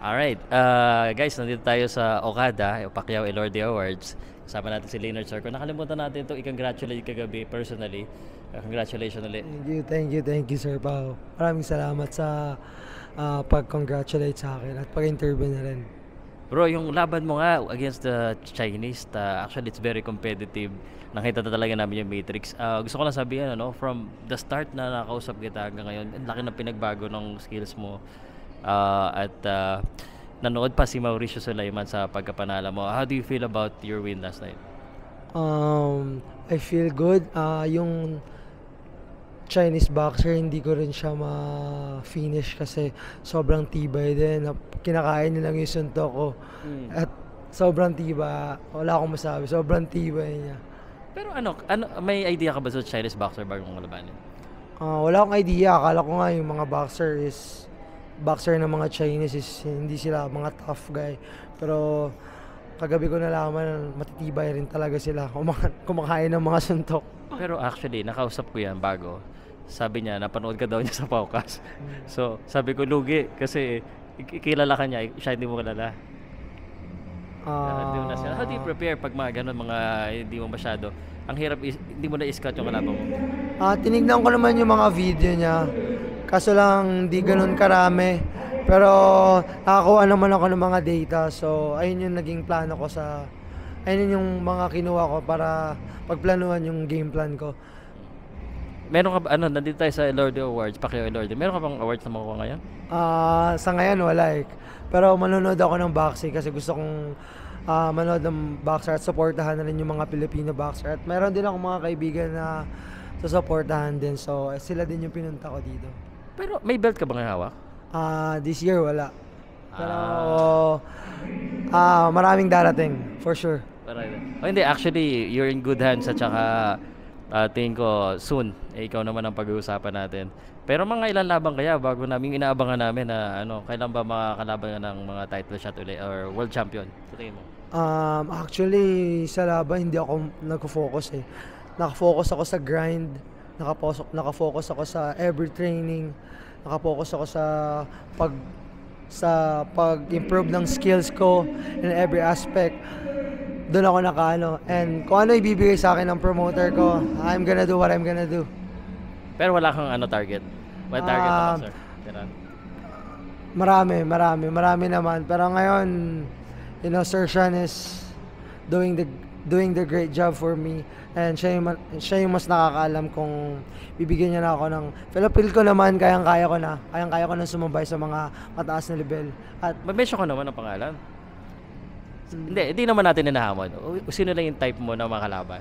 Alright, guys, nandito tayo sa Okada, Pacquiao Elordi Awards. Kasama natin si Leonard Sirco. Nakalimutan natin ito, i-congratulate kagabi personally. Congratulations ulit. Thank you, Sir Pao. Maraming salamat sa pag-congratulate sa akin at pag-interview na rin. Bro, yung laban mo nga against the Chinese, actually it's very competitive. Nakita na talaga namin yung Matrix. Gusto ko lang sabihin, from the start na nakausap kita hanggang ngayon, ang laki ng pinagbago ng skills mo. At nanood pa si Mauricio Sulaiman sa pagkapanala mo. How do you feel about your win last night? I feel good. Yung Chinese boxer, hindi ko rin siya ma-finish kasi sobrang tibay din. Kinakain nilang yung suntok ko. At sobrang tibay. Wala akong masabi. Sobrang tibay niya. Pero may idea ka ba sa Chinese boxer bago mong labanin? Wala akong idea. Akala ko nga yung mga boxer ng mga Chinese is hindi sila mga tough guy. Pero kagabi ko nalaman matitibay rin talaga sila. Kumakain ng mga suntok. Pero actually, nakausap ko yan bago. Sabi niya, napanood ka daw niya sa podcast. So, sabi ko, lugi. Kasi, kilala ka niya, siya hindi mo kilala. How do you prepare pag mga ganun, mga hindi mo masyado? Ang hirap, hindi mo na-scout yung kalaban mo. Tinignan ko naman yung mga video niya. Kaso lang, hindi ganun karami. Pero, nakakuha naman ako ng mga data. So, ayun yung naging plano ko ayun yung mga kinuha ko para pagplanuhan yung game plan ko. Meron ka ba, nandito tayo sa Elordi Awards, Pacquiao Elordi. Meron ka bang awards na makuha ngayon? Sa ngayon, wala eh. Pero manonood ako ng boxing kasi gusto kong manood ng boxer at supportahan na rin yung mga Filipino boxer. At meron din akong mga kaibigan na susuportahan din. So, sila din yung pinunta ko dito. Pero may belt ka bang hawak? This year, wala. Pero, maraming darating, for sure. Hindi, actually, you're in good hands at saka tingin ko soon, ikaw naman ang pag-uusapan natin. Pero mga ilan laban kaya bago namin inaabangan namin na kailan ba makakalaban ng mga title shot ulit or world champion? Sa tingin mo? Actually, sa laban hindi ako nagfo-focus eh. Nakafocus ako sa grind, nakafocus ako sa every training, nakafocus ako sa pag-improve ng skills ko in every aspect. Doon ako nakaano. And kung ano ibibigay sa akin ng promoter ko, I'm gonna do what I'm gonna do. Pero wala kang target? What target naman, sir? Marami naman. Pero ngayon, Sir Sean is doing the great job for me. And siya yung mas nakakaalam kung bibigyan niya na ako ng... Feel ko naman, kayang-kaya ko na. Kayang-kaya ko na sumabay sa mga mataas na level. At mag-mention ko naman ang pangalan. Hindi naman natin hinahamon. Sino lang yung type mo na makalaban?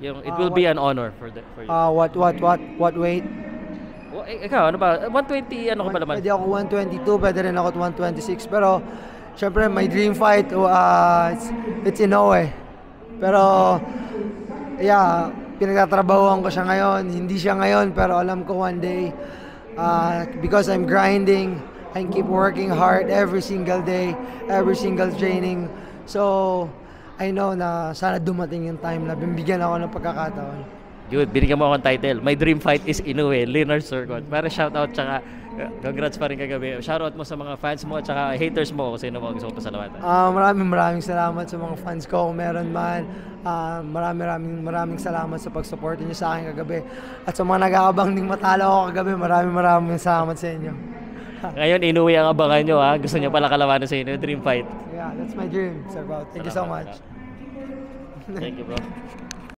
It will be an honor for you. What weight? Ikaw, ano ba? 120, ano ka ba naman? Pwede ako 122, pwede rin ako 126. Pero, syempre, my dream fight, it's Inoue. Pero, yeah, pinagtatrabahuan ko siya ngayon. Hindi siya ngayon, pero alam ko one day, because I'm grinding, I keep working hard every single day, every single training. So, I know na sana dumating yung time na bibigyan ako ng pagkakataon. Good, binigyan mo akong title. My dream fight is Inoue, Leonard Sirco. Para shoutout, tsaka congrats pa rin kagabi. Shoutout mo sa mga fans mo at tsaka haters mo kung sino mo gusto ko pasalamatan. Maraming salamat sa mga fans ko kung meron man. Maraming salamat sa pag-support niyo sa akin kagabi. At sa mga nag-aabang ding matalo ako kagabi, maraming salamat sa inyo. Ngayon, Inoue ang abangan nyo ha. Gusto nyo pala kalabanan sa inyo, dream fight. Yeah, that's my dream, Sir Bao. Thank you so much. Thank you, bro.